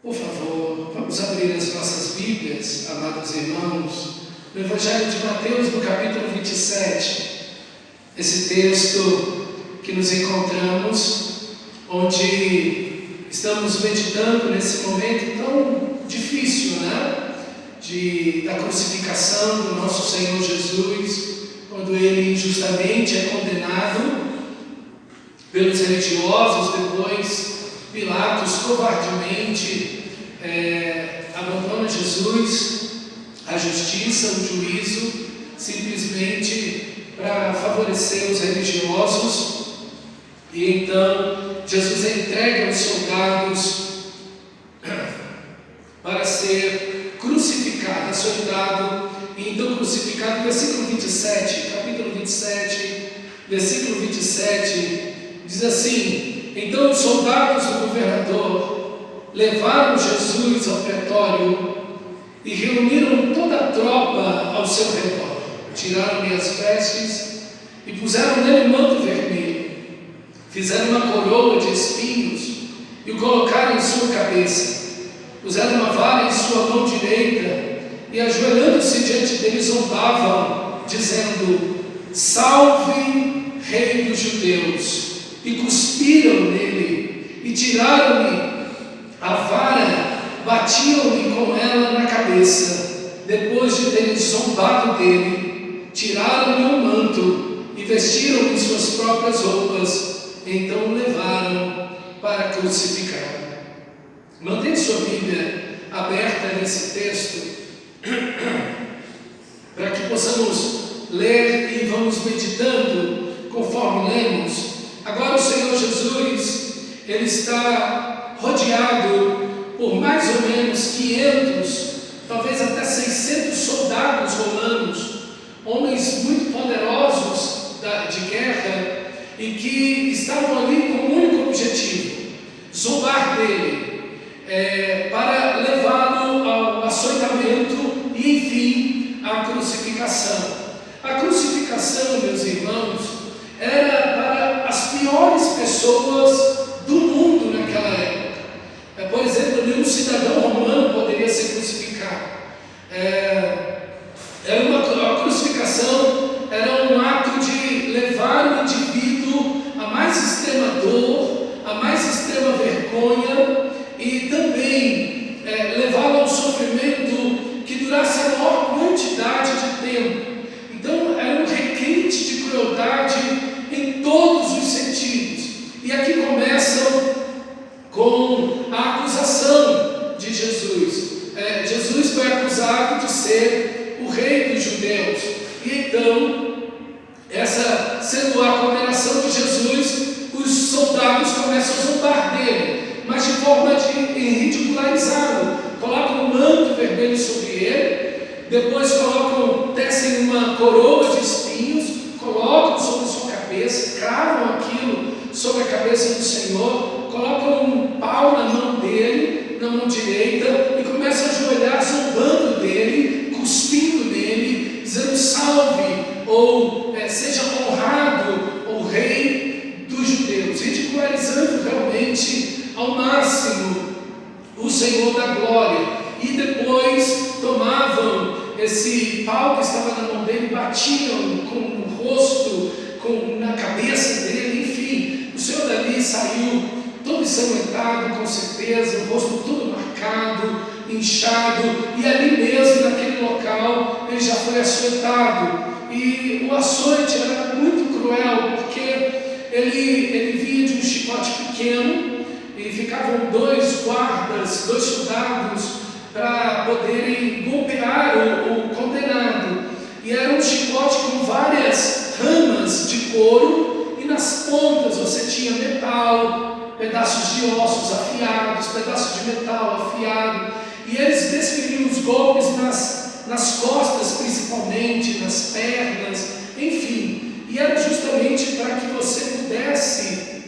Por favor, vamos abrir as nossas Bíblias, amados irmãos, no Evangelho de Mateus, no capítulo 27. Esse texto que nos encontramos, onde estamos meditando nesse momento tão difícil, da crucificação do nosso Senhor Jesus, quando Ele injustamente é condenado pelos religiosos. Depois Pilatos covardemente abandona Jesus, a justiça, o juízo, simplesmente para favorecer os religiosos. E então Jesus entrega os soldados para ser crucificado, açoitado, e então crucificado. Versículo 27, capítulo 27, versículo 27, diz assim: então os soldados do governador levaram Jesus ao pretório e reuniram toda a tropa ao seu redor. Tiraram-lhe as vestes e puseram nele um manto vermelho. Fizeram uma coroa de espinhos e o colocaram em sua cabeça. Puseram uma vara em sua mão direita e, ajoelhando-se diante dele, zombavam, dizendo: salve, Rei dos Judeus! E cuspiram nele e tiraram-lhe a vara, batiam-lhe com ela na cabeça. Depois de terem zombado dele, tiraram-lhe o manto e vestiram-lhe suas próprias roupas. Então o levaram para crucificar. Mantenha sua Bíblia aberta nesse texto, para que possamos ler e vamos meditando conforme lemos. Agora o Senhor Jesus, Ele está rodeado por mais ou menos 500, talvez até 600 soldados romanos, homens muito poderosos de guerra, e que estavam ali com um único objetivo: zombar dele, para levá-lo ao açoitamento e, enfim, à crucificação. A crucificação, meus irmãos, era para as piores pessoas do mundo naquela época. Por exemplo, nenhum cidadão romano poderia ser crucificado. A crucificação era um ato de levar o indivíduo à mais extrema dor, à mais extrema vergonha, e também levá-lo ao sofrimento que durasse a maior quantidade de tempo. Então era um requinte de crueldade em todos os sentidos. E aqui começam com a acusação de Jesus. Jesus foi acusado de ser o Rei dos Judeus. E então, essa sendo a condenação de Jesus, os soldados começam a zombar dele, mas de forma de ridicularizá-lo. Colocam um manto vermelho sobre ele, depois tecem uma coroa de espinhos, colocam sobre sua cabeça, cravam aquilo sobre a cabeça do Senhor, colocam um pau na mão dele, na mão direita, e começam a ajoelhar, zombando dele, cuspindo nele, dizendo: salve, ou seja honrado, o Rei dos Judeus, ridicularizando realmente ao máximo o Senhor da glória. E depois tomavam esse pau que estava na mão dele, batiam com o rosto, na cabeça dele, enfim. O Senhor dali saiu todo ensanguentado, com certeza, o rosto todo marcado, inchado, e ali mesmo, naquele local, ele já foi açoitado. E o açoite era muito cruel, porque ele vinha de um chicote pequeno, e ficavam dois guardas, dois soldados, para poderem golpear o condenado. E era um chicote com várias ramas de couro, e nas pontas você tinha metal, pedaços de ossos afiados, pedaços de metal afiado, e eles desferiam os golpes nas costas principalmente, nas pernas, enfim. E era justamente para que você pudesse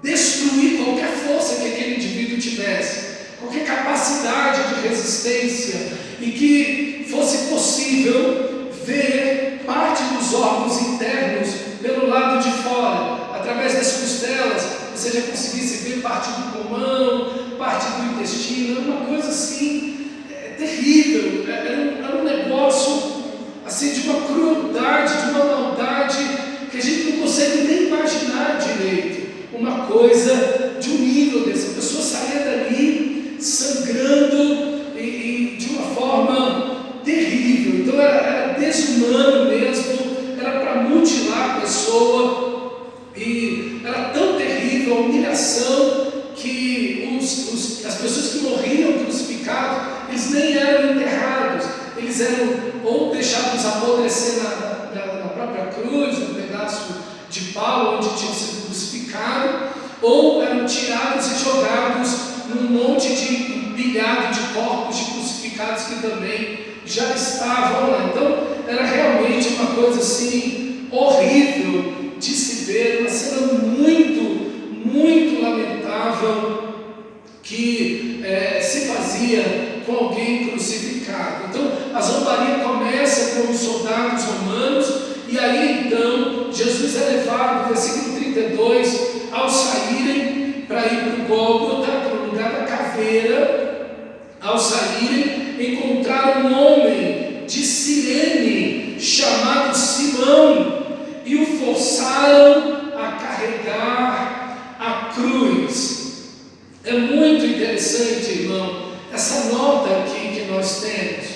destruir qualquer força que aquele indivíduo tivesse, qualquer capacidade de resistência, e que fosse possível ver parte dos órgãos internos pelo lado de fora, através das costelas, você já conseguisse ver parte do pulmão, terrível, era um negócio assim de uma crueldade, de uma maldade que a gente não consegue nem imaginar direito. Uma coisa de um nível desse, a pessoa saía dali sangrando e de uma forma terrível. Então era desumano mesmo, era para mutilar a pessoa, e era tão terrível a humilhação que as pessoas que morriam crucificados, eles nem eram enterrados, eles eram ou deixados apodrecer na própria cruz, um pedaço de pau onde tinham sido crucificados, ou eram tirados e jogados num monte de empilhado de corpos de crucificados que também já estavam lá. Então era realmente uma coisa assim horrível de se ver, uma cena muito, muito lamentável que se fazia com alguém crucificado. Então a zombaria começa com os soldados romanos, e aí então Jesus é levado, versículo 32, ao saírem para ir para o Gólgota, para o lugar da caveira, ao saírem encontraram um homem de Cirene chamado Simão e o forçaram a carregar a cruz. É muito interessante, irmão, essa nota aqui que nós temos.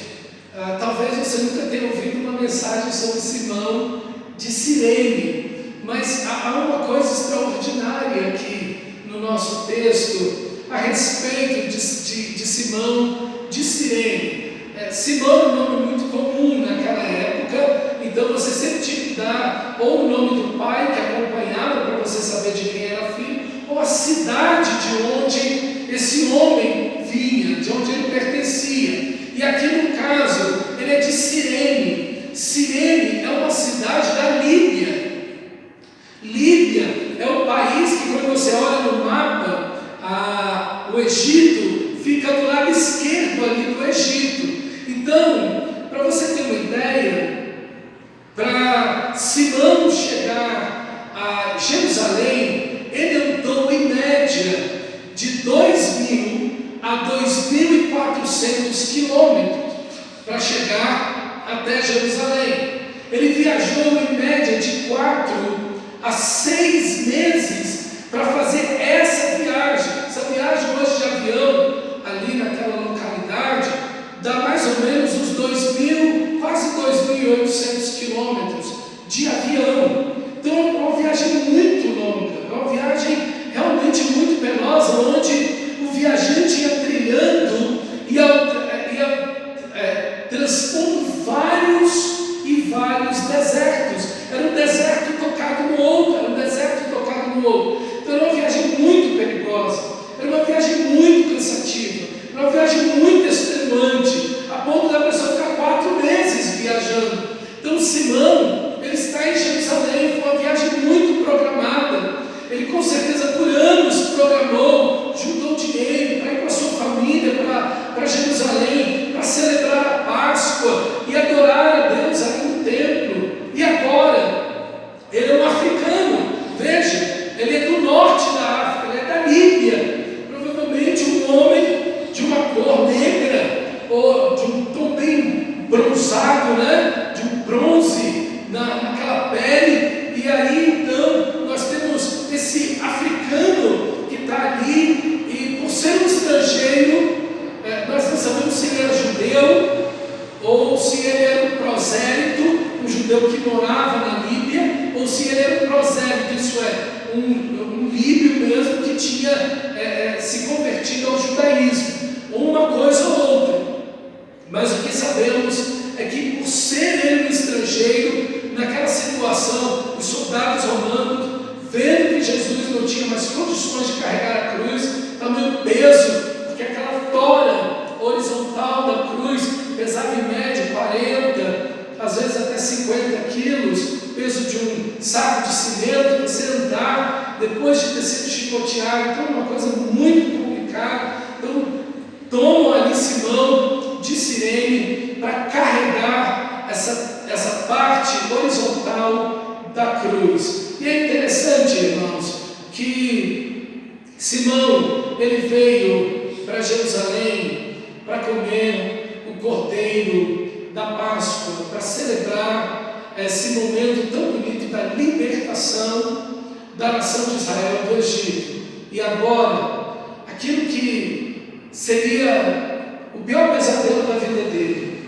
Talvez você nunca tenha ouvido uma mensagem sobre Simão de Cirene, mas há uma coisa extraordinária aqui no nosso texto a respeito de Simão de Cirene. Simão é um nome muito comum naquela época, então você sempre tinha que dar ou o nome do pai que acompanhava para você saber de quem era filho, ou a cidade de onde esse homem vinha, de onde ele pertencia. E aqui no caso, ele é de Cirene. Cirene é uma cidade da Líbia. Líbia é o país que, quando você olha no mapa, o Egito fica do lado esquerdo ali do Egito. Então, para você ter uma ideia, para Simão chegar a Jerusalém, ele andou em média de 2.000 a 2.400 quilômetros para chegar até Jerusalém. Ele viajou em média de 4 a 6 meses para fazer essa viagem. Essa viagem hoje de avião, ali naquela localidade, dá mais ou menos uns 2.000, quase 2.800 quilômetros de avião. Então é uma viagem muito longa, é uma viagem realmente muito penosa, onde o viajante ia trilhando, ia transpondo vários e vários desertos. Era um deserto tocado no outro, era um deserto tocado no outro. Então era uma viagem muito perigosa, era uma viagem muito cansativa, era uma viagem muito extenuante, a ponto da pessoa ficar 4 meses viajando. Então Simão, ele está em Jerusalém, foi uma viagem muito programada. Ele com certeza por anos programou, juntou dinheiro para ir com a sua família para Jerusalém, para celebrar a Páscoa e adorar a Deus ali no templo. E agora, ele é um africano, veja, ele é do norte da África, ele é da Líbia, provavelmente um homem de uma cor negra, ou de um tom bem bronzado, né? De um bronze naquela pele. E aí então nós temos esse africano que está ali, e por ser um estrangeiro, nós não sabemos se ele era judeu ou se ele era um prosélito, um judeu que morava na Líbia, ou se ele era um prosélito, isso é, um líbio mesmo que tinha se convertido ao judaísmo, ou uma coisa ou outra. Mas o que sabemos é que, por ser ele um estrangeiro, naquela situação, os soldados romanos, vendo que Jesus não tinha mais condições de carregar a cruz, também o peso, porque aquela tora horizontal da cruz pesava em média 40, às vezes até 50 quilos, peso de um saco de cimento, você andar depois de ter sido chicoteado. Então é uma coisa muito complicada. Então tomam ali Simão de Cirene para carregar essa parte horizontal da cruz. E é interessante, irmãos, que Simão, ele veio para Jerusalém para comer Cordeiro da Páscoa, para celebrar esse momento tão bonito da libertação da nação de Israel do Egito. E agora, aquilo que seria o pior pesadelo da vida dele,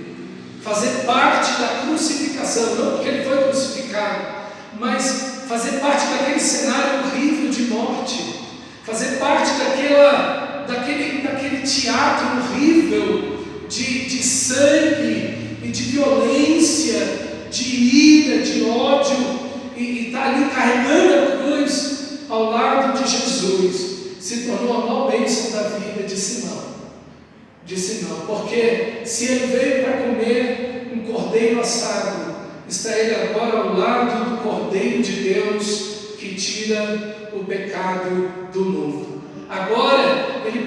fazer parte da crucificação, não porque ele foi crucificado, mas fazer parte daquele cenário horrível de morte, fazer parte daquele teatro horrível de sangue e de violência, de ira, de ódio, e está ali carregando a cruz ao lado de Jesus, se tornou a maior bênção da vida de Simão. Porque se ele veio para comer um cordeiro assado, está ele agora ao lado do Cordeiro de Deus que tira o pecado do mundo. Agora ele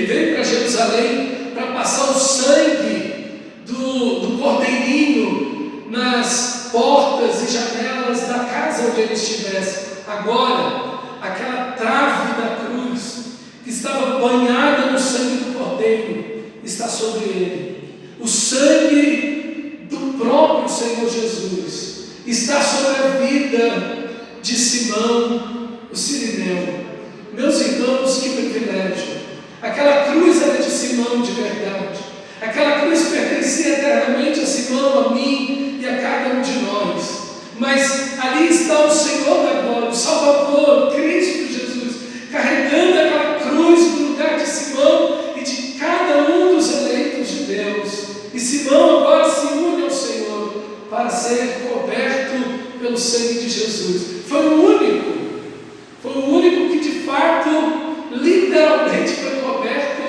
veio para Jerusalém para passar o sangue do cordeirinho nas portas e janelas da casa onde ele estivesse. Agora, aquela trave da cruz que estava banhada no sangue do cordeiro está sobre ele. O sangue do próprio Senhor Jesus está sobre a vida de Simão, o sirineu. Meus irmãos, que privilégio! Aquela cruz era de Simão de verdade. Aquela cruz pertencia eternamente a Simão, a mim e a cada um de nós. Mas ali está o Senhor da glória, o Salvador, Cristo Jesus, carregando aquela cruz no lugar de Simão e de cada um dos eleitos de Deus. E Simão agora se une ao Senhor para ser coberto pelo sangue de Jesus. Foi o único que de fato, literalmente foi coberto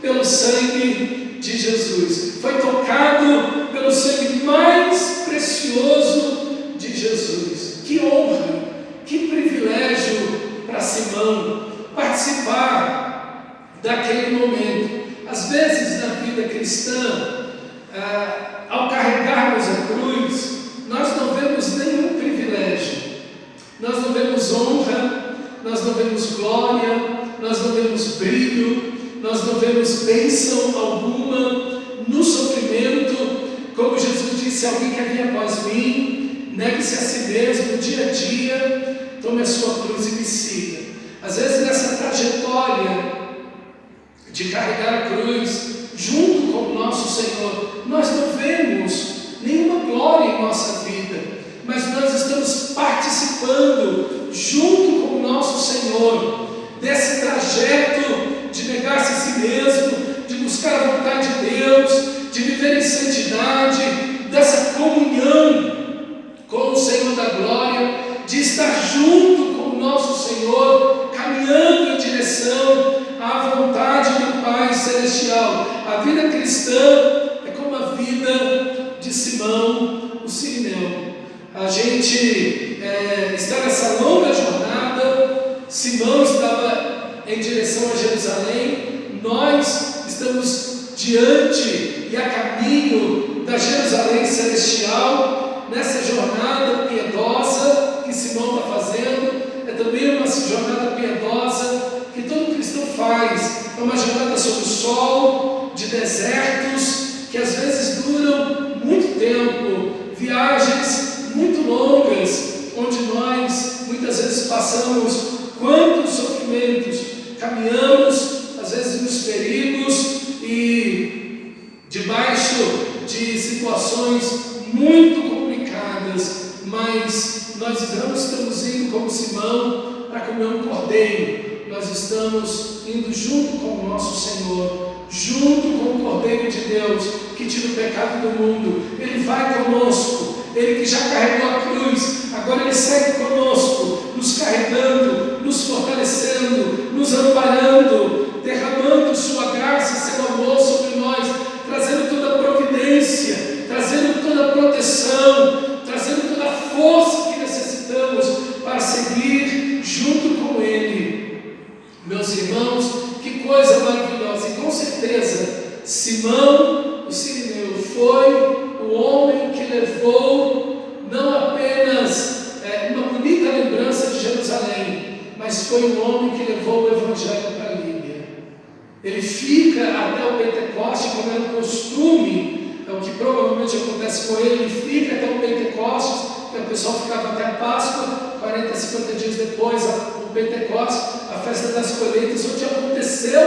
pelo sangue de Jesus. Foi tocado pelo sangue mais precioso de Jesus. Que honra, que privilégio para Simão participar daquele momento. Às vezes na vida cristã, ao carregarmos a cruz, nós não vemos nenhum privilégio, nós não vemos honra, nós não vemos glória, nós não vemos brilho, nós não vemos bênção alguma no sofrimento. Como Jesus disse: alguém que vem após mim, negue-se a si mesmo dia a dia, tome a sua cruz e me siga. Às vezes nessa trajetória de carregar a cruz junto com o nosso Senhor, nós não vemos nenhuma glória em nossa vida, mas nós estamos participando junto com o nosso Senhor desse trajeto de negar-se a si mesmo, de buscar a vontade de Deus, de viver em santidade, dessa comunhão com o Senhor da glória, de estar junto com o nosso Senhor, caminhando em direção à vontade do Pai Celestial. A vida cristã é como a vida de Simão, o sirineu. A gente está nessa longa jornada. Simão estava em direção a Jerusalém, nós estamos diante e a caminho da Jerusalém celestial. Nessa jornada piedosa que Simão está fazendo, é também uma jornada piedosa que todo cristão faz. É uma jornada sob o sol, de desertos que às vezes duram muito tempo, viagens muito longas, onde nós muitas vezes passamos quantos sofrimentos, caminhamos às vezes nos perigos e debaixo de situações muito complicadas, mas nós não estamos indo como Simão para comer um cordeiro, nós estamos indo junto com o nosso Senhor, junto com o Cordeiro de Deus que tira o pecado do mundo. Ele vai conosco, Ele que já carregou a cruz, agora Ele segue conosco, nos carregando, nos fortalecendo, nos amparando, derramando Sua graça e Seu amor sobre nós, trazendo toda a providência, trazendo toda a proteção, trazendo toda a força que necessitamos para seguir junto com Ele. Meus irmãos, que coisa maravilhosa! E com certeza, Simão, o sirineu, foi o homem que levou não apenas uma bonita lembrança de Jerusalém, mas foi o homem que levou o Evangelho para a Líbia. Ele fica até o Pentecoste, como era o costume, é o que provavelmente acontece com ele fica até o Pentecostes, que o pessoal ficava até a Páscoa, 40, 50 dias depois, o Pentecostes, a festa das colheitas, onde aconteceu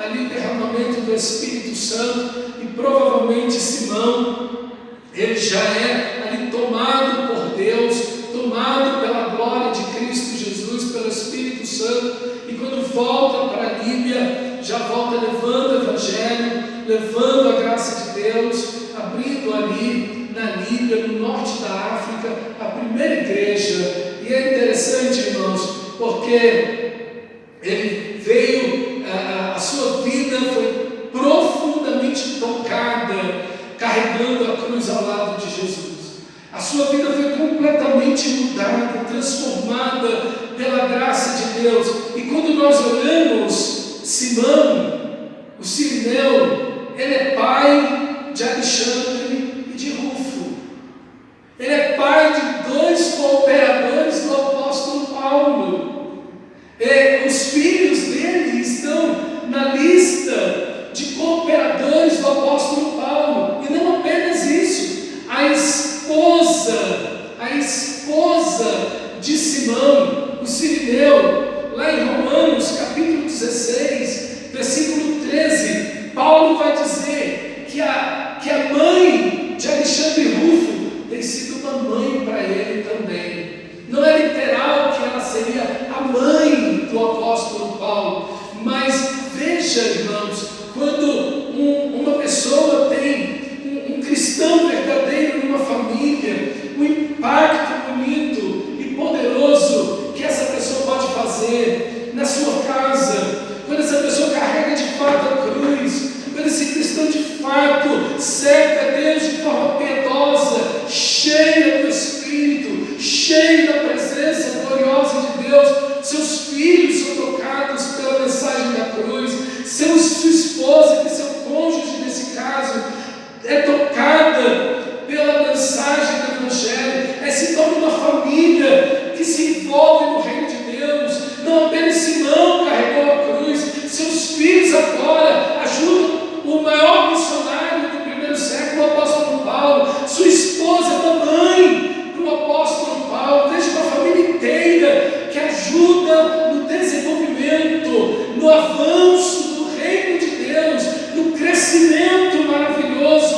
ali o derramamento do Espírito Santo, e provavelmente Simão, ele já é ali tomado por Deus, tomado pela glória de Cristo Jesus, pelo Espírito Santo, e quando volta para a Líbia, já volta levando o Evangelho, levando a graça de Deus, abrindo ali na Líbia, no norte da África, a primeira igreja. E é interessante, irmãos, porque ele veio, a sua vida foi profundamente tocada, carregando a cruz ao lado de Jesus. A sua vida foi completamente mudada, transformada pela graça de Deus. E quando nós olhamos Simão, o Cirineu, ele é pai de Alexandre e de Rufo. Ele é pai de 2 cooperadores do apóstolo Paulo. E os filhos dele estão na lista de cooperadores do apóstolo Paulo. E não apenas isso, a esposa de Simão, o Cirineu, lá em Romanos capítulo 16, versículo 13, Paulo vai dizer que a mãe de Alexandre e Rufo tem sido uma mãe para ele também. Não é literal que ela seria a mãe do apóstolo Paulo, mas veja, irmãos, quando uma pessoa tem um cristão verdadeiro numa família, o impacto bonito e poderoso que essa pessoa pode fazer na sua casa, quando essa pessoa carrega de fato a cruz, quando esse cristão de fato serve a Deus de forma piedosa, cheia do Espírito, cheio da presença gloriosa de Deus, seus filhos são tocados pela mensagem da cruz, sua esposa, que seu cônjuge nesse caso, é tocada pela mensagem do Evangelho, se torna uma família que se envolve no reino de Deus. Não apenas Simão carregou a cruz, seus filhos agora ajudam o maior missionário do primeiro século, o apóstolo Paulo, sua esposa é mãe do apóstolo Paulo. Veja uma família inteira que ajuda no desenvolvimento, no avanço do reino de Deus, no crescimento maravilhoso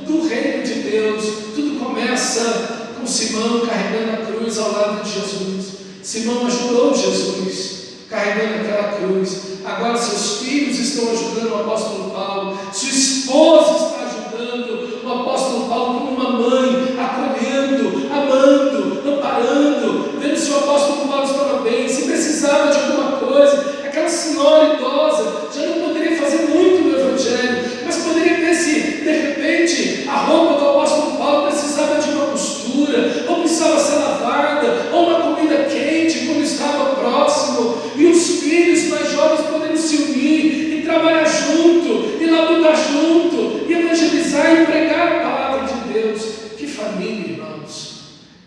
do reino de Deus. Tudo começa com Simão carregando a cruz ao lado de Jesus. Simão ajudou Jesus carregando aquela cruz. Agora seus filhos estão ajudando o apóstolo Paulo, sua esposa está ajudando o apóstolo Paulo como uma mãe, acolhendo, amando, amparando, vendo se o apóstolo Paulo estava bem, se precisava de alguma coisa. Aquela senhora idosa já não poderia fazer muito no Evangelho, mas poderia ver se de repente a roupa do apóstolo Paulo precisava de uma costura, ou precisava ser lavada, ou uma comida quente quando estava próximo. E os filhos mais jovens poderiam se unir e trabalhar junto, e labutar junto, e evangelizar e pregar a palavra de Deus. Que família, irmãos!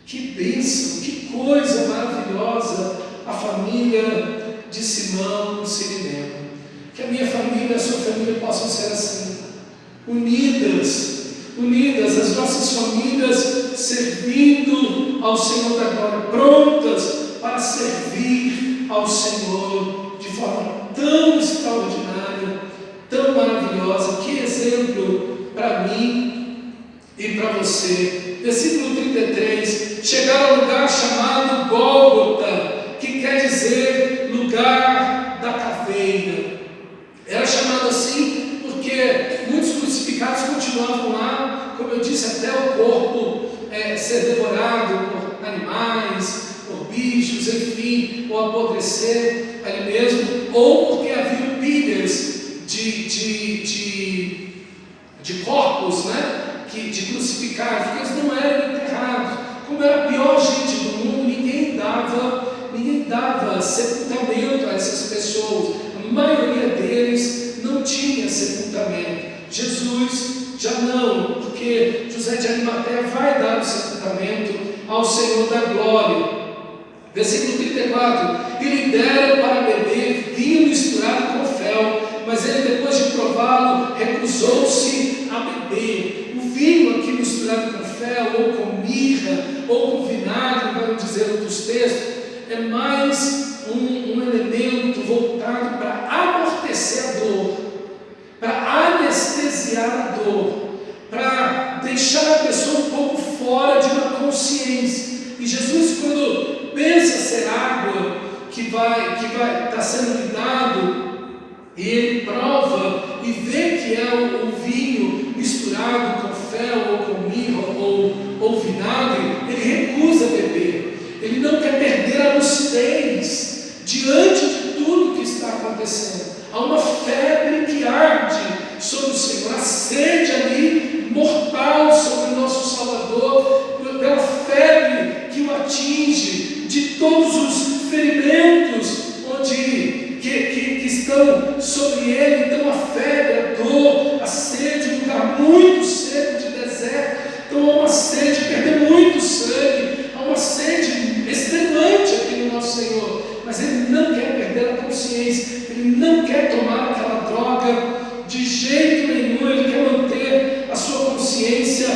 Que bênção, que coisa maravilhosa a família de Simão Cirineu. Que a minha família e a sua família possam ser assim, unidas, as nossas famílias servindo ao Senhor da glória, prontas para servir ao Senhor de forma tão extraordinária, tão maravilhosa. Que exemplo para mim e para você. Versículo 33, chegaram ao lugar chamado Gólgota, que quer dizer lugar da caveira. Era chamado assim porque muitos crucificados continuavam lá, como eu disse, até o corpo ser devorado por animais, por bichos, enfim, ou apodrecer ali mesmo, ou porque havia pilhas de corpos, né, de crucificados, porque eles não eram enterrados. Como era a pior gente do mundo, ninguém dava sepultamento a essas pessoas. A maioria deles não tinha sepultamento. Jesus já não, porque José de Arimateia vai dar o sepultamento ao Senhor da glória. Versículo 34, e lhe deram para beber vinho misturado com fel, mas ele recusou-se a beber. O vinho aqui misturado com fel, ou com mirra, ou com vinagre, vamos dizer outros textos, é mais um elemento voltado para amortecer a dor, para anestesiar a dor, para deixar a pessoa um pouco fora de uma consciência. E Jesus, quando pensa ser água que vai estar sendo lhe dado, e ele prova e vê que é o vinho misturado com fel, ou com mirra, ou vinagre, ele recusa beber. Ele não quer perder a lucidez diante de tudo que está acontecendo. Há uma febre que arde sobre o Senhor, a sede ali mortal sobre o nosso Salvador, pela febre que o atinge, de todos os ferimentos que estão sobre ele. Então a febre, a dor, a sede, um lugar muito seco de deserto. Então há uma sede, perder muito sangue, há uma sede extenuante aqui no nosso Senhor, mas ele não quer perder a consciência, ele não quer tomar aquela droga de jeito nenhum, ele quer manter a sua consciência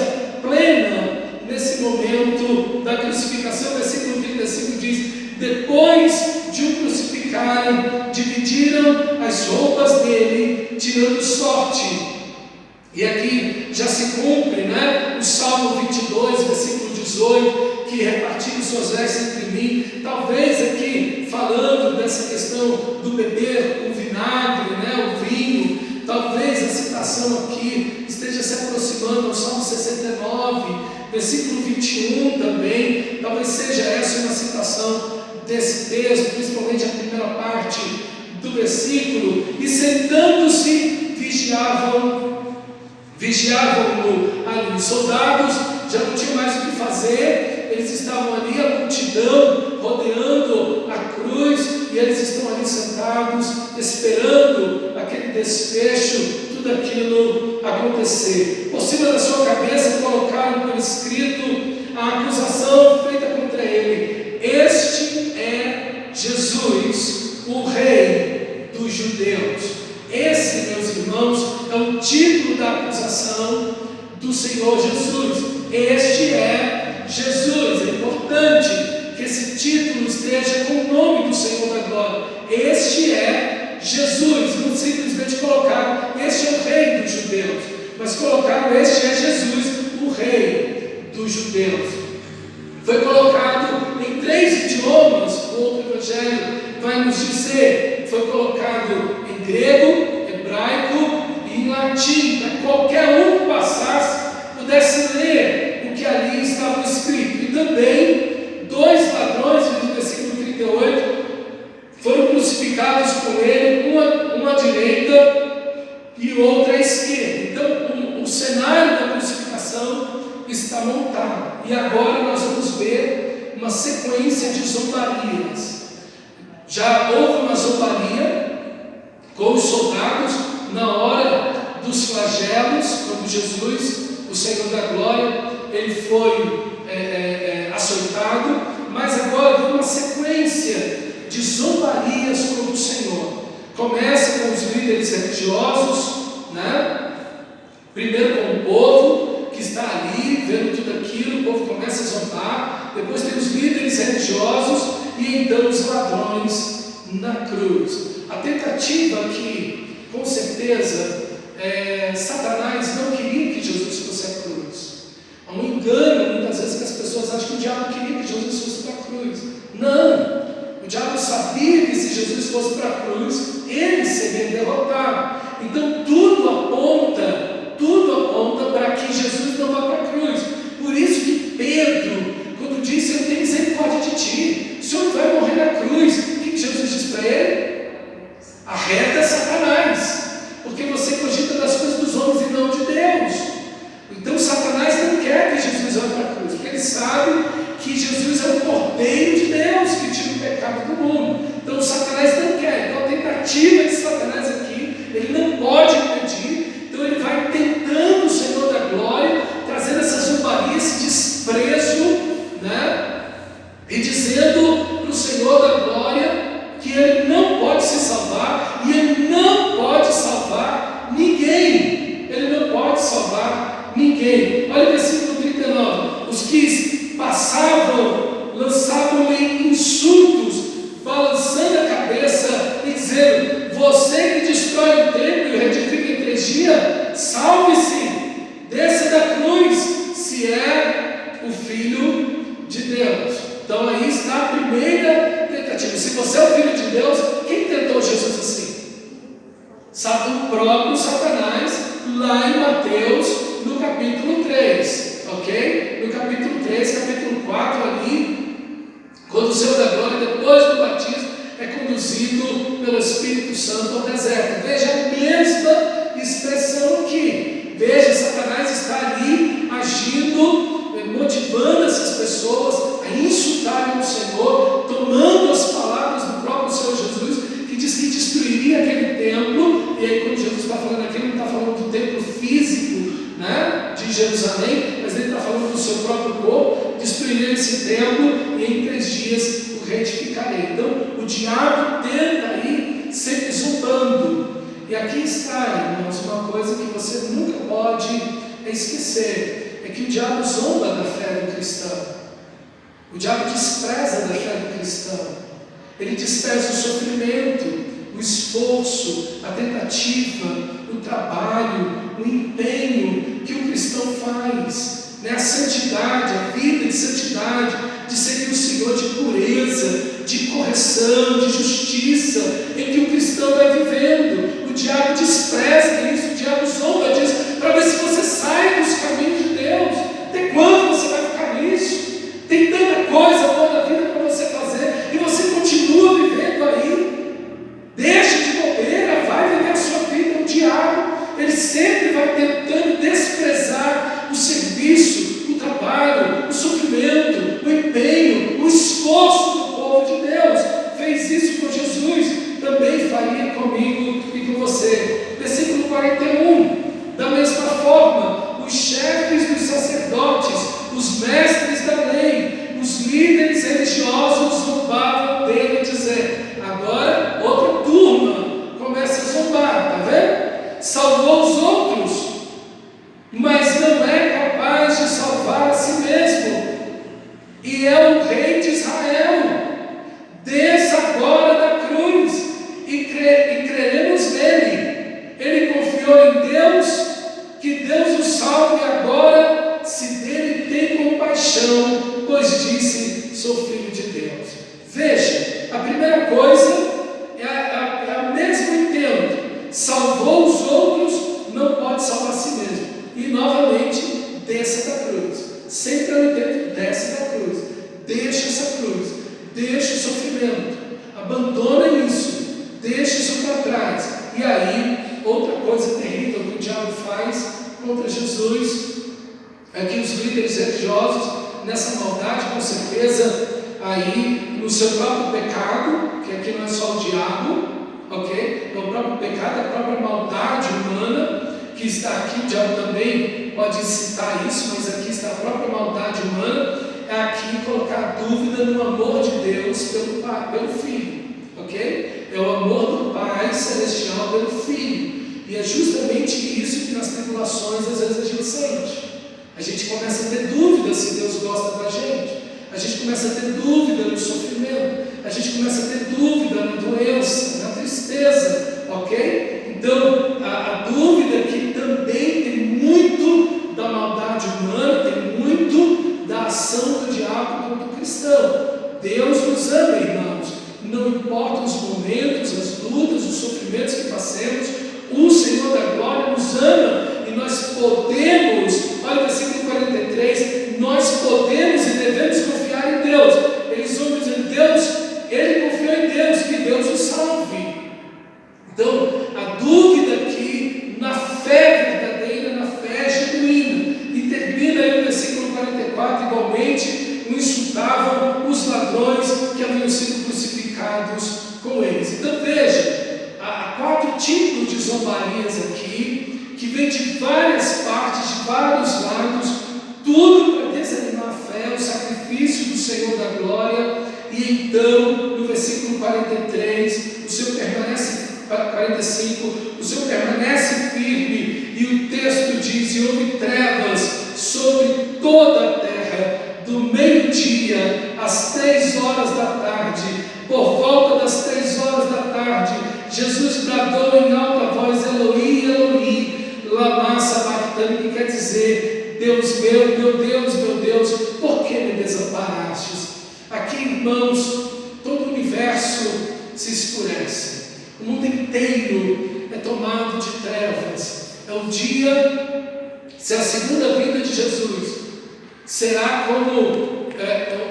plena nesse momento da crucificação. Versículo 35 diz: depois de o crucificarem, dividiram as roupas dele, tirando sorte. E aqui já se cumpre, o Salmo 22, versículo 18, que repartiram suas vestes entre mim. Talvez aqui, falando dessa questão do beber o vinagre, o vinho, talvez a citação aqui esteja se aproximando ao Salmo 69, versículo 21 também. Talvez seja essa uma citação desse texto, principalmente a primeira parte do versículo. E sentando-se, vigiavam-no ali. Os soldados já não tinham mais o que fazer, eles estavam ali, a multidão rodeando a cruz, e eles estão ali sentados, esperando aquele desfecho, tudo aquilo acontecer. Por cima da sua cabeça colocaram por escrito a acusação feita contra ele: este é Jesus, o Rei dos Judeus. Esse, meus irmãos, é o título da acusação do Senhor Jesus. Este é Jesus. É importante que esse título esteja com o nome do Senhor da glória. Este é Jesus. Não simplesmente colocaram: este é o Rei dos Judeus, mas colocaram: este é Jesus, o Rei dos Judeus. Foi colocado em 3 idiomas, o outro evangelho vai nos dizer. Foi colocado em grego, hebraico e em latim, para qualquer um que passasse pudesse ler o que ali estava escrito. E também 2 ladrões, no versículo 38, foram crucificados com ele, uma à direita e outra à esquerda. Então o cenário da crucificação está montado, e agora nós vamos ver uma sequência de zombarias. Já houve uma zombaria com os soldados na hora dos flagelos, quando Jesus, o Senhor da glória, ele foi açoitado, mas agora vem uma sequência de zombarias contra o Senhor. Começa com os líderes religiosos, primeiro com o povo que está ali vendo tudo aquilo. O povo começa a zombar, depois tem os líderes religiosos, e então os ladrões na cruz. A tentativa aqui, com certeza, Satanás não queria que Jesus fosse à cruz. Há um engano muitas vezes que as pessoas acham que o diabo queria que Jesus fosse para a cruz. Não! O diabo sabia que se Jesus fosse para a cruz, ele seria derrotado. Então tudo aponta para que Jesus não vá para a cruz. Por isso que Pedro, quando disse: eu tenho misericórdia de ti, o Senhor vai morrer na cruz, o que Jesus diz para ele? Arreda Satanás, porque você cogita das coisas dos homens e não de Deus. Então Satanás não quer que Jesus vá para a cruz, porque ele sabe que Jesus é o Cordeiro de Deus que tira o pecado do mundo. Então Satanás não quer. Então a tentativa de Satanás aqui, ele não pode impedir. Então ele vai tentando o Senhor da glória, trazendo essa zombaria, esse desprezo, e dizendo para o Senhor da glória que ele não pode se salvar, e ele não pode salvar ninguém. dizendo: você que destrói o templo e reedifica em 3 dias, salve-se, desça da cruz, se é o Filho de Deus. Então aí está a primeira tentativa. Se você é o Filho de Deus, quem tentou Jesus assim? O próprio Satanás, lá em Mateus, no capítulo 3, ok? No capítulo 3, capítulo 4 ali, quando o Senhor da Glória, depois do batismo, é conduzido pelo Espírito Santo ao deserto. Veja a mesma expressão aqui. Veja, Satanás está ali agindo, motivando essas pessoas a insultarem o Senhor, tomando as palavras do próprio Senhor Jesus, que diz que destruiria aquele templo. E aí, quando Jesus está falando aqui, ele não está falando do templo físico, né, de Jerusalém, mas ele está falando do seu próprio corpo. Destruiria esse templo e em 3 dias o reedificarei. Então, o diabo tenta aí, sempre zombando. E aqui está, irmãos, uma coisa que você nunca pode esquecer: é que o diabo zomba da fé do cristão. O diabo despreza da fé do cristão. Ele despreza o sofrimento, o esforço, a tentativa, o trabalho, o empenho que o cristão faz, né? A santidade, a vida de santidade, de seguir o Senhor, de pureza, de correção, de justiça, em que o cristão vai vivendo. O diabo despreza isso, o diabo zomba disso, para ver se você sai dos caminhos de Deus. Até quando você vai ficar nisso? Tem tanta coisa boa na vida para você fazer e você continua vivendo aí. Deixa de bobeira, vai viver a sua vida. O diabo, ele sempre vai tentando desprezar o serviço, o trabalho, o sofrimento, o empenho, o esforço do povo de Deus. Fez isso com Jesus, também faria comigo e com você. Versículo 41. Da mesma forma, os chefes dos sacerdotes, os mestres da lei, os líderes religiosos zombavam dele, dizendo: agora outra turma começa a zombar, está vendo? Salvou os outros, mas não é capaz de salvar a si mesmo, e é o rei de Israel. Desça agora da cruz e creremos nele. Ele confiou em Deus, que Deus o salve agora, se dele tem compaixão, pois disse: sou filho de Deus. Veja, a primeira coisa é a mesmo intento: salvou os outros, não pode salvar a si mesmo. E novamente, desça da cruz. Sempre é o intento: desce da cruz, deixa essa cruz, deixa o sofrimento, abandona isso, deixa isso para trás. E aí, outra coisa terrível que o diabo faz contra Jesus é que os líderes religiosos, nessa maldade, com certeza, aí no seu próprio pecado, que aqui não é só o diabo, ok? É o próprio pecado, a própria maldade humana que está aqui. O diabo também pode citar isso, mas aqui está a própria maldade humana. É aqui colocar dúvida no amor de Deus pelo Pai, pelo Filho, ok? É o amor do Pai celestial pelo Filho. E é justamente isso que nas tribulações às vezes a gente sente. A gente começa a ter dúvida se Deus gosta da gente. A gente começa a ter dúvida no sofrimento. A gente começa a ter dúvida na doença, na tristeza, ok? Então, a dúvida que também tem muito da maldade humana, tem muito da ação do diabo contra o cristão. Deus nos ama, irmãos. Não importa os momentos, as lutas, os sofrimentos que passemos, o Senhor da Glória nos ama. E nós podemos, olha o versículo 43, nós podemos e devemos confiar em Deus. Eles vão dizer: Deus, ele confiou em Deus, que Deus o salve. Então, a dúvida aqui na fé verdadeira, na fé genuína. E termina aí no versículo 44, igualmente, o insultavam os ladrões que haviam sido crucificados com eles. Então veja, há 4 tipos de zombarias aqui, que vem de várias partes, de vários lados, tudo para desanimar a fé, o sacrifício do Senhor da Glória. E então, no versículo 43, o Senhor permanece, 45, o Senhor permanece firme, e o texto diz: e houve trevas sobre toda a terra, do meio-dia às 3 horas da tarde. Por volta das 3 horas da tarde, Jesus Jesus bradou em alta voz: Eloi, Eloi, lama sabachthani, que quer dizer: Deus meu, meu Deus, por que me desamparastes? Aqui, irmãos, todo o universo se escurece, o mundo inteiro é tomado de trevas. É o dia, se a segunda vinda de Jesus será como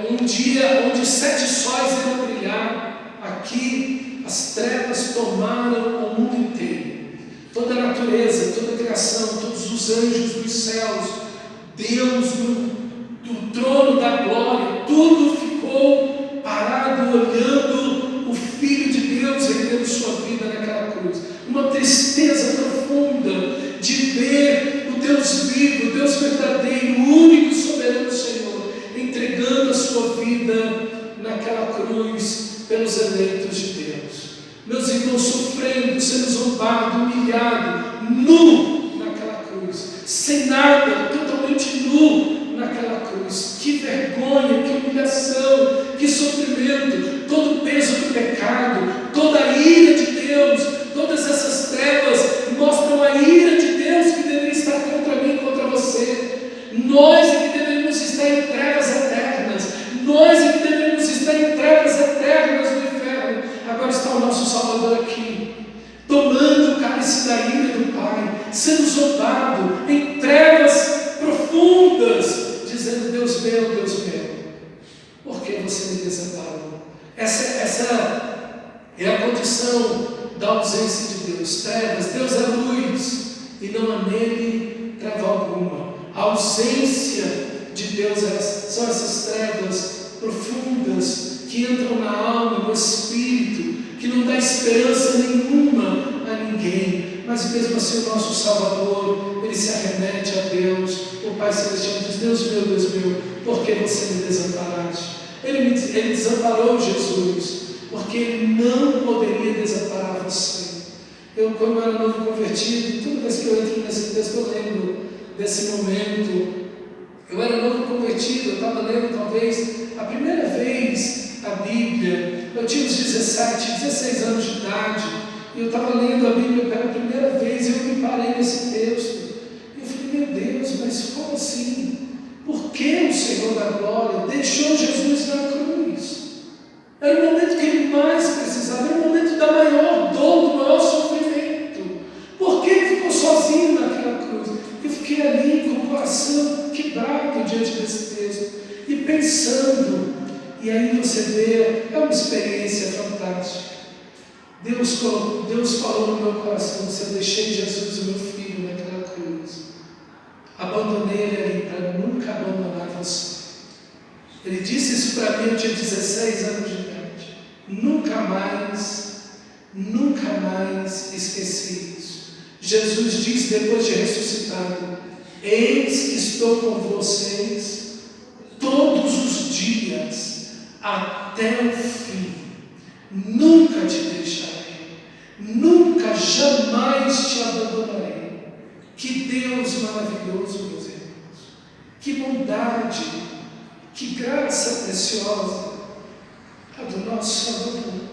um dia onde 7 sóis irão brilhar. Aqui as trevas tomaram o mundo inteiro, toda a natureza, toda a criação, todos os anjos dos céus, Deus do trono da glória, tudo ficou parado olhando o Filho de Deus rendendo sua vida naquela cruz. Uma tristeza profunda de ver o Deus vivo, o Deus verdadeiro, o único soberano Senhor, entregando a sua vida naquela cruz pelos eleitos de Deus. Meus irmãos, sofrendo, sendo zombado, humilhado, nu naquela cruz, sem nada, totalmente nu naquela cruz. Que vergonha, que humilhação, que sofrimento, todo o peso do pecado, toda a ira de Deus, todas essas trevas mostram a ira de Deus que deveria estar contra mim e contra você. Nós é que deveríamos estar em trevas eternas, nós é que deveríamos estar em trevas eternas do inferno. Agora está o nosso Salvador aqui, tomando o cálice da ira do Pai, sendo zombado em trevas profundas, dizendo: Deus meu, por que você me desamparou? Essa é a condição da ausência de Deus. Trevas, Deus é luz e não há nele treva alguma. A ausência de Deus são essas trevas profundas que entram na alma, no espírito, que não dá esperança nenhuma a ninguém. Mas mesmo assim o nosso Salvador, ele se arremete a Deus, o Pai Celestial, diz: Deus meu, por que você me desamparaste? Ele desamparou Jesus, porque ele não poderia desamparar você. Eu, quando era novo convertido, toda vez que eu entro nesse texto, eu lembro desse momento. Eu era novo convertido, eu estava lendo talvez a primeira vez a Bíblia. Eu tinha uns 16 anos de idade, e eu estava lendo a Bíblia pela primeira vez, e eu me parei nesse texto. E eu falei: meu Deus, mas como assim? Por que o Senhor da glória deixou Jesus na cruz? Era o momento que ele mais precisava, era o momento da maior dor, do maior sofrimento. Por que ele ficou sozinho naquela cruz? Eu fiquei ali com o coração quebrado diante desse texto e pensando. E aí você vê, é uma experiência fantástica. Deus falou no meu coração: se eu deixei Jesus, o meu filho, naquela cruz, abandonei ele ali para nunca abandonar você. Ele disse isso para mim, eu tinha 16 anos de idade. Nunca mais esqueci isso. Jesus disse depois de ressuscitado: eis que estou com vocês todos os dias até o fim. Nunca te deixarei, nunca, jamais te abandonarei. Que Deus maravilhoso, meus irmãos, que bondade, que graça preciosa a do nosso Salvador.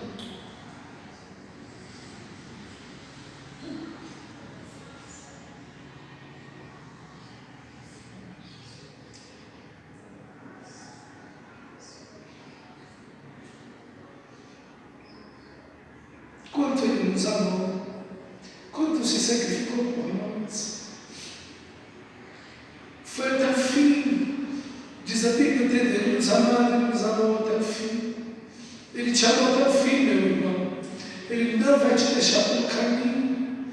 Quanto Ele nos amou, quanto se sacrificou por nós. Foi até o fim. Diz a Bíblia dele: Ele nos amava, Ele nos amou até o fim. Ele te amou até o fim, meu irmão. Ele não vai te deixar pelo caminho.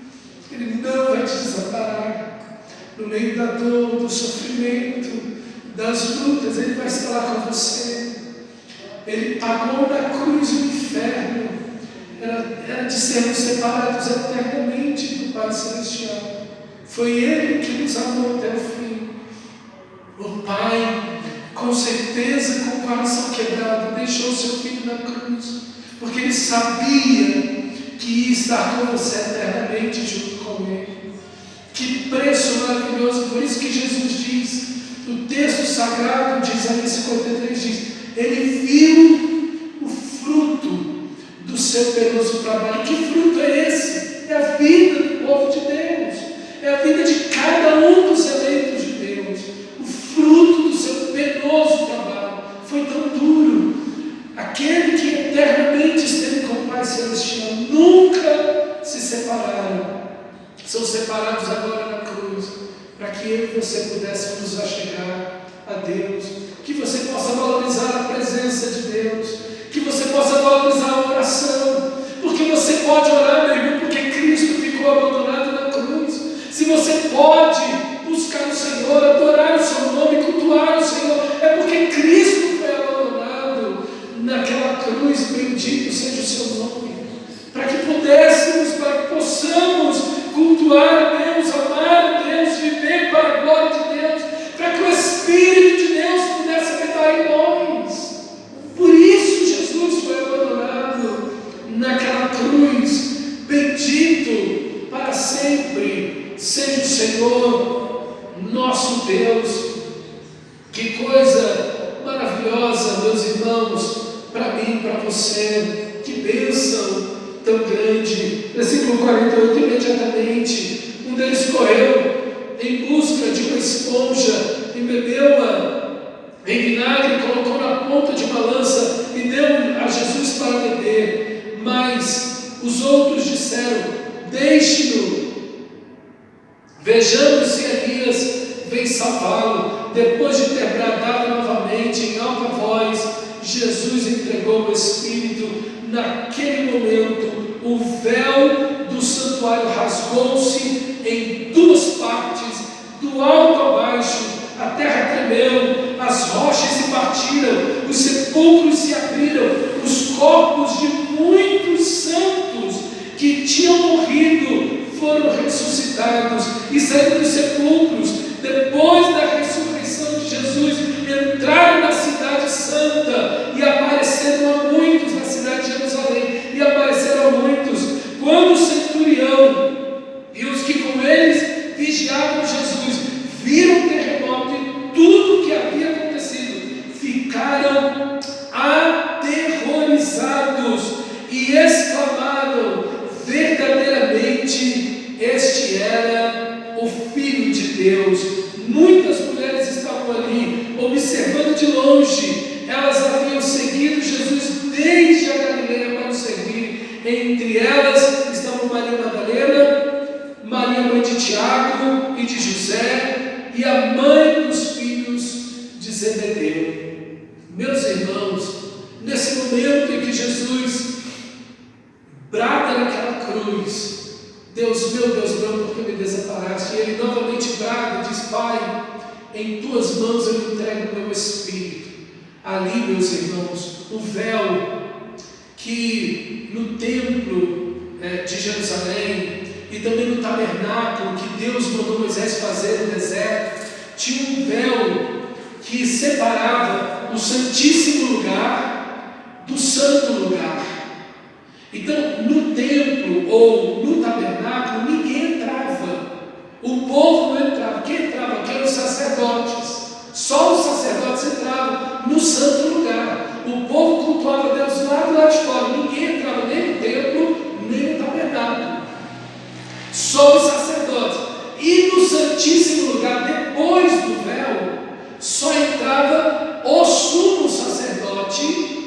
Ele não vai te desamparar. No meio da dor, do sofrimento, das lutas, Ele vai estar lá com você. Ele pagou na cruz o inferno. Era de sermos separados eternamente do Pai Celestial. Foi Ele que nos amou até o fim. O Pai, com certeza, com o coração quebrado, deixou seu filho na cruz, porque Ele sabia que ia estar com você eternamente junto com Ele. Que preço maravilhoso! Por isso que Jesus diz, o texto sagrado de Isaías 53 diz: Ele viu o fruto do seu penoso trabalho. Que fruto é esse? são separados agora na cruz, para que eu e você pudéssemos nos achegar a Deus, que você possa valorizar a presença de Deus, que você possa valorizar a oração, porque você pode orar, meu irmão, porque Cristo ficou abandonado na cruz. Se você pode buscar o Senhor, adorar o seu nome, cultuar o Senhor, é porque Cristo foi abandonado naquela cruz. Bendito seja o seu nome, para que possamos cultuar a Deus, amar a Deus, viver para a glória de Deus, para que o Espírito de Deus pudesse habitar em nós. Por isso Jesus foi abandonado naquela cruz. Bendito para sempre seja o Senhor nosso Deus. Que coisa maravilhosa, meus irmãos, para mim e para você. Que bênção tão grande. Versículo 48, imediatamente um deles correu em busca de uma esponja, embebeu-a em vinagre, colocou na ponta de uma lança e deu a Jesus para beber. Mas os outros disseram: deixe-no, vejamos se Elias vem salvá-lo. Depois de ter bradado novamente em alta voz, Jesus entregou o Espírito. Naquele momento, o véu do santuário rasgou-se em duas partes, do alto a baixo. A terra tremeu, as rochas se partiram, os sepulcros se abriram, os corpos de muitos santos que tinham morrido foram ressuscitados e saíram dos sepulcros. Depois da ressurreição de Jesus, entraram na cidade santa e apareceram a muitos na cidade de Jerusalém, e apareceram a muitos. Quando o centurião e os que com eles vigiavam Jesus viram o terremoto e tudo o que havia acontecido, ficaram aterrorizados e exclamaram: verdadeiramente este era o Filho de Deus. Muitas mulheres estavam ali observando de longe. Elas haviam seguido Jesus desde a Galileia para o servir. Entre elas estavam Maria Madalena, Maria mãe de Tiago e de José, e a mãe dos filhos de Zebedeu. Meus irmãos, nesse momento em que Jesus brada naquela cruz: Deus meu, por que me desamparaste? E ele novamente brada e diz: Pai, em tuas mãos eu entrego o meu espírito. Ali, meus irmãos, o véu que no templo de Jerusalém e também no tabernáculo que Deus mandou Moisés fazer no deserto, tinha um véu que separava o santíssimo lugar do santo lugar. Então, no templo ou no tabernáculo, ninguém entrava. O povo não entrava. Quem entrava aqui eram os sacerdotes. Só os sacerdotes entravam no santo lugar. O povo cultuava Deus lá do lado de fora. Ninguém entrava nem no templo, nem no tabernáculo. Só os sacerdotes. E no santíssimo lugar, depois do véu, só entrava o sumo sacerdote,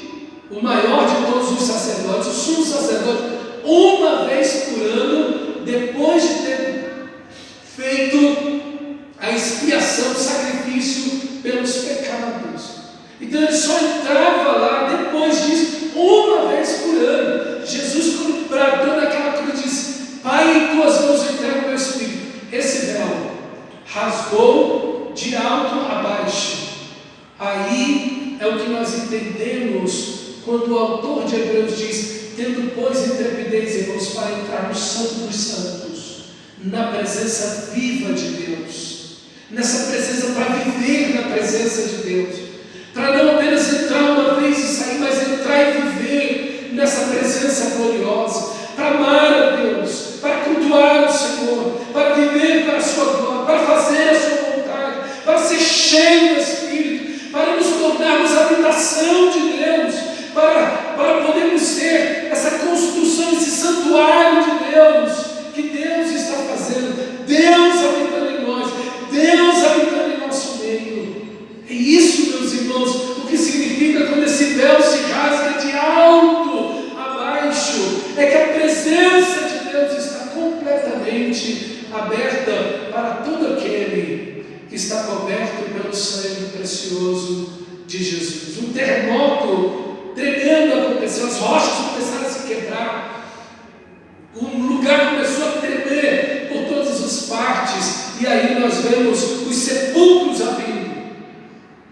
o maior de todos os sacerdotes, o sumo sacerdote, uma vez por ano, depois de ter feito a expiação, o sacrifício pelos pecados. Então ele só entrava lá depois disso, uma vez por ano. Jesus, quando bradou naquela cruz, disse: Pai, em tuas mãos eu entrego o meu espírito. Esse véu rasgou de alto a baixo. Aí é o que nós entendemos quando o autor de Hebreus diz: tendo, pois, intrepidez, irmãos, para entrar no Santo dos Santos, na presença viva de Deus, nessa presença, para viver na presença de Deus, para não apenas entrar uma vez e sair, mas entrar e viver nessa presença gloriosa, para amar a Deus, para cultuar o Senhor, para viver para a sua glória, para fazer a sua vontade, para ser cheio do Espírito, para nos tornarmos a habitação de Deus, para podermos ser essa construção, esse santuário de Deus, que Deus está fazendo, Deus habitando em nós, Deus habitando em nosso meio. É isso, meus irmãos, o que significa quando esse véu se rasga de alto a baixo, é que a presença de Deus está completamente aberta para todo aquele que está coberto pelo sangue precioso de Jesus. Um terremoto tremendo aconteceu, as rochas começaram a se quebrar, o lugar começou a tremer por todas as partes, e aí nós vemos os sepulcros abrindo.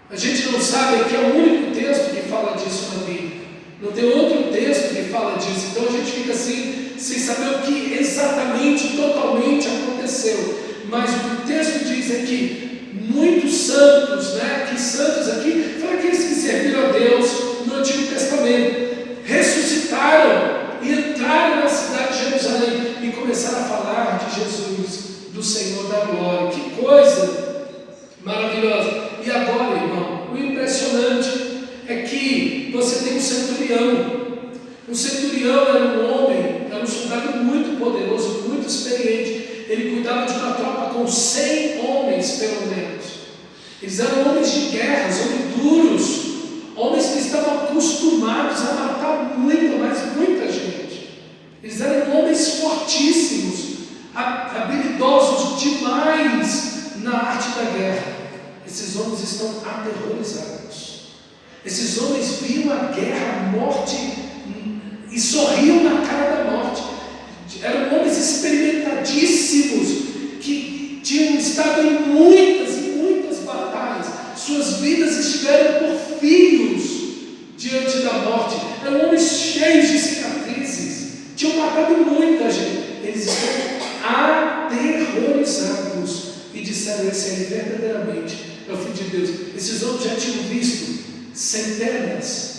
A gente não sabe, aqui é o único texto que fala disso na Bíblia, não tem outro texto que fala disso, então a gente fica assim, sem saber o que exatamente, totalmente aconteceu. Mas o que o texto diz é que muitos santos, que santos aqui foram aqueles que serviram a Deus no Antigo Testamento, ressuscitaram e entraram na cidade de Jerusalém e começaram a falar de Jesus, do Senhor da glória. Que coisa maravilhosa! E agora, irmão, o impressionante é que você tem um centurião. Um centurião era um homem, era um soldado muito poderoso, muito experiente. Ele cuidava de uma tropa com 100 homens, pelo menos. Eles eram homens de guerra, homens duros, homens que estavam acostumados a matar muita, mas muita gente. Eles eram homens fortíssimos, habilidosos demais na arte da guerra. Esses homens estão aterrorizados. Esses homens viam a guerra, a morte, e sorriam na cara da morte. Eram homens experimentadíssimos, que tinham estado em muitas e muitas batalhas. Suas vidas estiveram por fios diante da morte. Eram homens cheios de cicatrizes, tinham matado muita gente. Eles estão aterrorizados e disseram: esse aí verdadeiramente é o Filho de Deus. Esses homens já tinham visto centenas,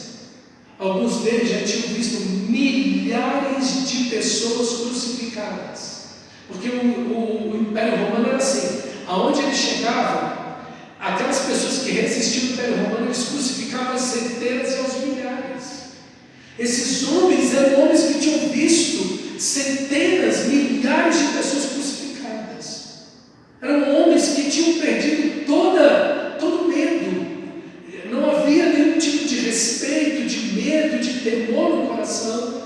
alguns deles já tinham visto milhares de pessoas crucificadas, porque o Império Romano era assim, aonde ele chegava, aquelas pessoas que resistiam ao Império Romano, eles crucificavam as centenas e aos milhares. Esses homens eram homens que tinham visto centenas, milhares de pessoas crucificadas. Eram homens que tinham perdido todo medo. Não havia nenhum tipo de respeito, de medo, de temor no coração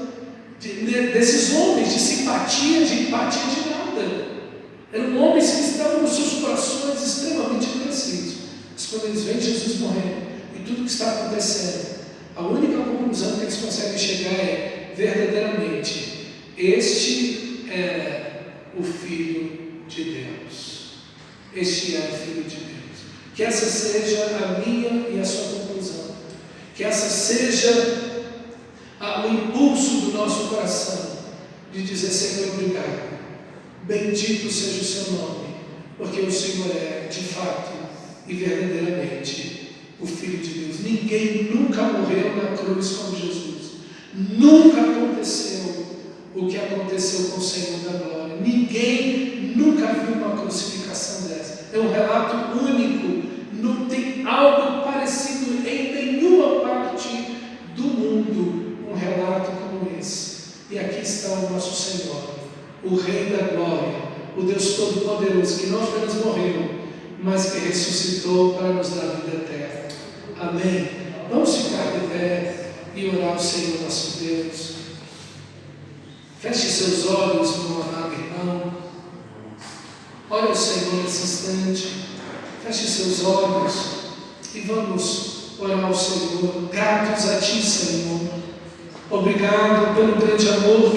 desses homens, de simpatia, de empatia, de nada. Eram homens que estavam nos seus corações extremamente endurecidos. Mas quando eles veem Jesus morrendo e tudo que está acontecendo, a única conclusão que eles conseguem chegar é: verdadeiramente, este é o Filho de Deus. Este é o Filho de Deus. Que essa seja a minha e a sua conclusão. Que essa seja o impulso do nosso coração, de dizer: Senhor, obrigado. Bendito seja o seu nome, porque o Senhor é, de fato e verdadeiramente, o Filho de Deus. Ninguém nunca morreu na cruz como Jesus. Nunca aconteceu o que aconteceu com o Senhor da glória. Ninguém nunca viu uma crucificação dessa. É um relato único. Não tem algo parecido em nenhuma parte do mundo, um relato como esse. E aqui está o nosso Senhor, o Rei da Glória, o Deus Todo-Poderoso, que não apenas morreu, mas que ressuscitou para nos dar vida eterna. Amém? Vamos ficar de pé e orar ao Senhor nosso Deus. Feche seus olhos, meu amado irmão. Ore ao Senhor nesse instante. Feche seus olhos e vamos orar ao Senhor. Gratos a Ti, Senhor. Obrigado pelo grande amor que